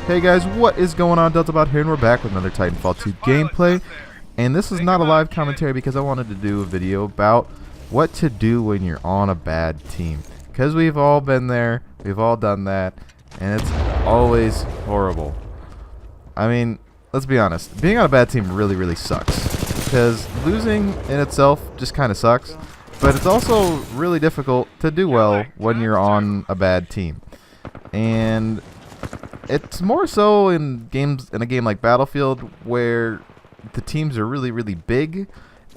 Hey guys, what is going on? DeltaBot here, and we're back with another Titanfall 2 gameplay. And this is not a live commentary because I wanted to do a video about what to do when you're on a bad team. Because we've all been there, we've all done that, and it's always horrible. I mean, let's be honest, being on a bad team really sucks. Because losing in itself just kind of sucks, but it's also really difficult to do well when you're on a bad team. And it's more so in a game like Battlefield, where the teams are really big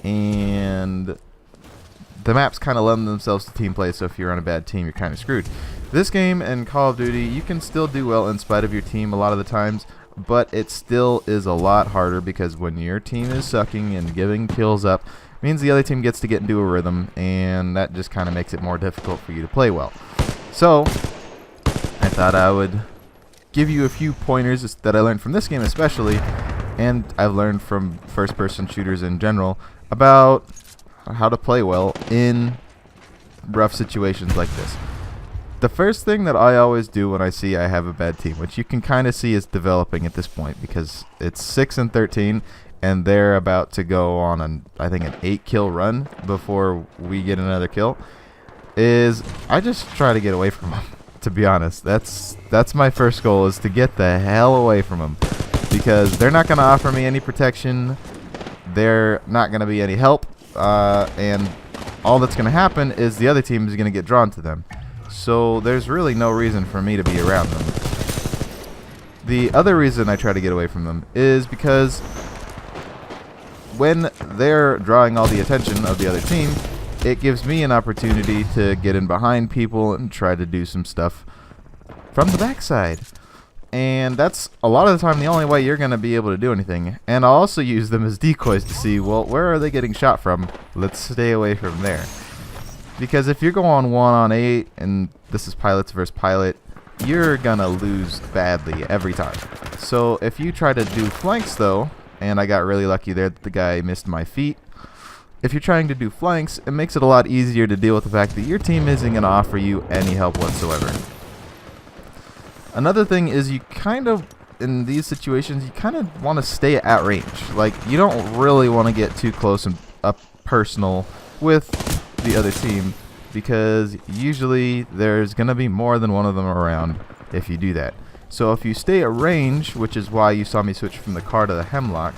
and the maps kind of lend themselves to team play. So if you're on a bad team, you're kind of screwed. This game and Call of Duty, you can still do well in spite of your team a lot of the times, but it still is a lot harder because when your team is sucking and giving kills up, it means the other team gets to get into a rhythm, and that just kind of makes it more difficult for you to play well. So I thought I would give you a few pointers that I learned from this game especially, and I've learned from first-person shooters in general, about how to play well in rough situations like this. The first thing that I always do when I see I have a bad team, which you can kind of see is developing at this point because it's 6-13 and they're about to go on I think an 8-kill run before we get another kill, is I just try to get away from them. To be honest, that's my first goal, is to get the hell away from them, because they're not going to offer me any protection, they're not going to be any help, and all that's going to happen is the other team is going to get drawn to them. So there's really no reason for me to be around them. The other reason I try to get away from them is because when they're drawing all the attention of the other team, it gives me an opportunity to get in behind people and try to do some stuff from the backside. And that's a lot of the time the only way you're going to be able to do anything. And I'll also use them as decoys to see, well, where are they getting shot from? Let's stay away from there. Because if you're going 1-on-8 and this is pilots versus pilot, you're going to lose badly every time. So if you try to do flanks though, and I got really lucky there that the guy missed my feet, if you're trying to do flanks, it makes it a lot easier to deal with the fact that your team isn't going to offer you any help whatsoever. Another thing is you kind of, in these situations, you kind of want to stay at range. Like, you don't really want to get too close and up personal with the other team, because usually there's going to be more than one of them around if you do that. So if you stay at range, which is why you saw me switch from the car to the hemlock,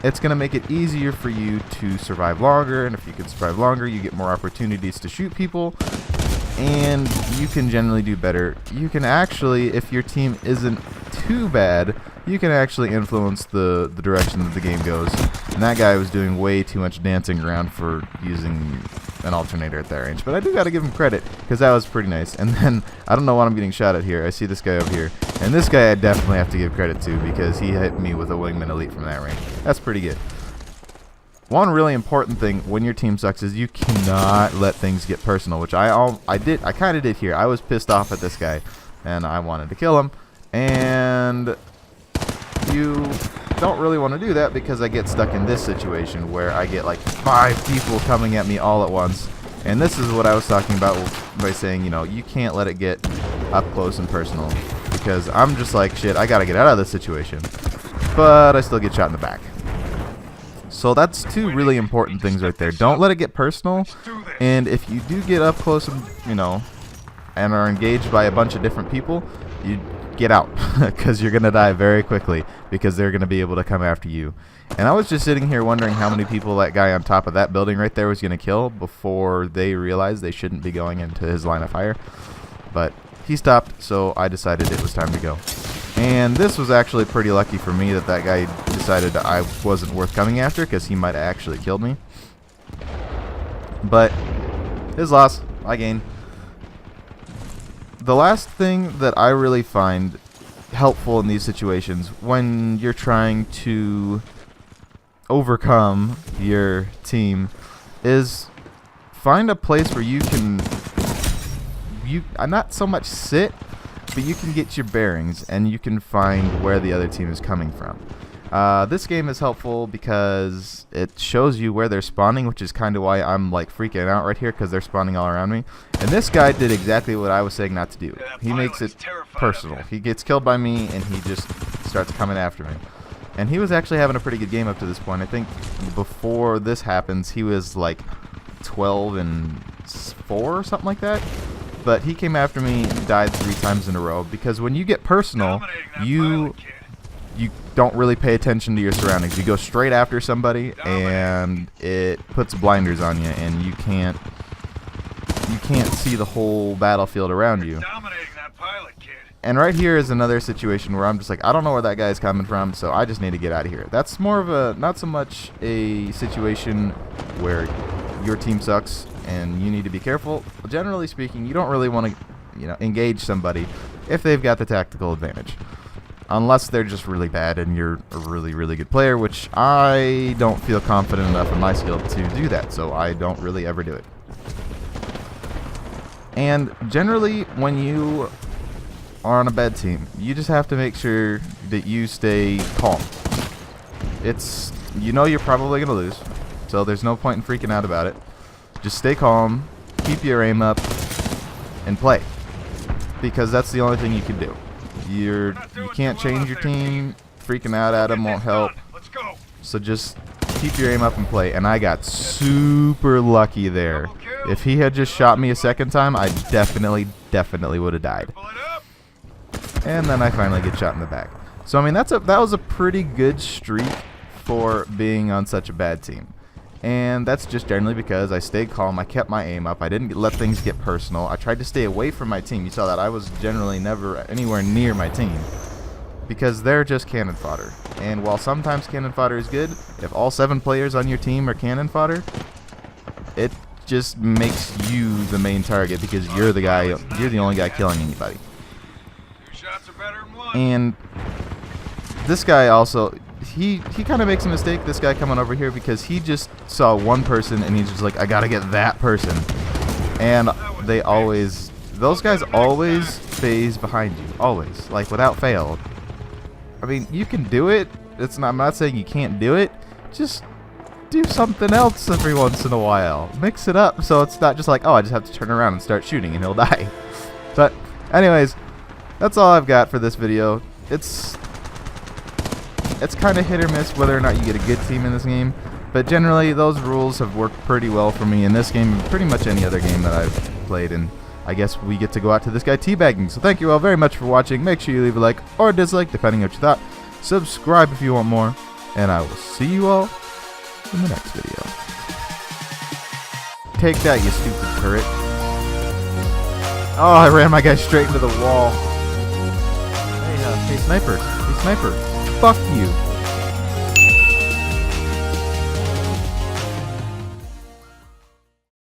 it's going to make it easier for you to survive longer, and if you can survive longer, you get more opportunities to shoot people, and you can generally do better. You can actually, if your team isn't too bad, you can actually influence the direction that the game goes. And that guy was doing way too much dancing around for using an alternator at that range. But I do got to give him credit, because that was pretty nice. And then, I don't know what I'm getting shot at here. I see this guy over here. And this guy I definitely have to give credit to, because he hit me with a Wingman Elite from that range. That's pretty good. One really important thing when your team sucks is you cannot let things get personal, which I kind of did here. I was pissed off at this guy, and I wanted to kill him. And you don't really want to do that, because I get stuck in this situation where I get like 5 people coming at me all at once. And this is what I was talking about by saying, you know, you can't let it get up close and personal, because I'm just like, shit, I gotta get out of this situation, but I still get shot in the back. So that's two really important things right there. Don't let it get personal, and if you do get up close and, you know, and are engaged by a bunch of different people, you get out, because you're gonna die very quickly, because they're gonna be able to come after you. And I was just sitting here wondering how many people that guy on top of that building right there was gonna kill before they realized they shouldn't be going into his line of fire. But he stopped, so I decided it was time to go. And this was actually pretty lucky for me that that guy decided that I wasn't worth coming after, because he might have actually killed me. But his loss, I gained. The last thing that I really find helpful in these situations when you're trying to overcome your team is find a place where you can not so much sit, but you can get your bearings and you can find where the other team is coming from. This game is helpful because it shows you where they're spawning, which is kind of why I'm like freaking out right here, because they're spawning all around me. And this guy did exactly what I was saying not to do. He makes it personal. He gets killed by me and he just starts coming after me. And he was actually having a pretty good game up to this point. I think before this happens, he was like 12-4 or something like that. But he came after me and died 3 times in a row, because when you get personal, you don't really pay attention to your surroundings. You go straight after somebody and it puts blinders on you, and you can't see the whole battlefield around you. And right here is another situation where I'm just like, I don't know where that guy's coming from, so I just need to get out of here. That's more of a, not so much a situation where your team sucks and you need to be careful. Generally speaking, you don't really want to, engage somebody if they've got the tactical advantage. Unless they're just really bad and you're a really, really good player, which I don't feel confident enough in my skill to do that, so I don't really ever do it. And generally, when you are on a bad team, you just have to make sure that you stay calm. You're probably going to lose, so there's no point in freaking out about it. Just stay calm, keep your aim up, and play. Because that's the only thing you can do. You can't change your team. Freaking out at them won't help. So just keep your aim up and play. And I got super lucky there. If he had just shot me a second time, I definitely would have died. And then I finally get shot in the back. So I mean, that was a pretty good streak for being on such a bad team. And that's just generally because I stayed calm, I kept my aim up, I didn't let things get personal, I tried to stay away from my team. You saw that I was generally never anywhere near my team, because they're just cannon fodder. And while sometimes cannon fodder is good, if all 7 players on your team are cannon fodder, it just makes you the main target, because you're the only guy killing anybody. And this guy also, he kind of makes a mistake, this guy coming over here, because he just saw one person and he's just like, I gotta get that person. And those guys always phase behind you, always, like without fail. I mean, you can do it. I'm not saying you can't do it. Just do something else every once in a while. Mix it up so it's not just like, oh, I just have to turn around and start shooting and he'll die. But anyways, that's all I've got for this video. It's kind of hit or miss whether or not you get a good team in this game, but generally those rules have worked pretty well for me in this game and pretty much any other game that I've played. And I guess we get to go out to this guy teabagging. So thank you all very much for watching. Make sure you leave a like or a dislike depending on what you thought. Subscribe if you want more, and I will see you all in the next video. Take that, you stupid turret. Oh, I ran my guy straight into the wall. Hey sniper. Hey, sniper. Fuck you.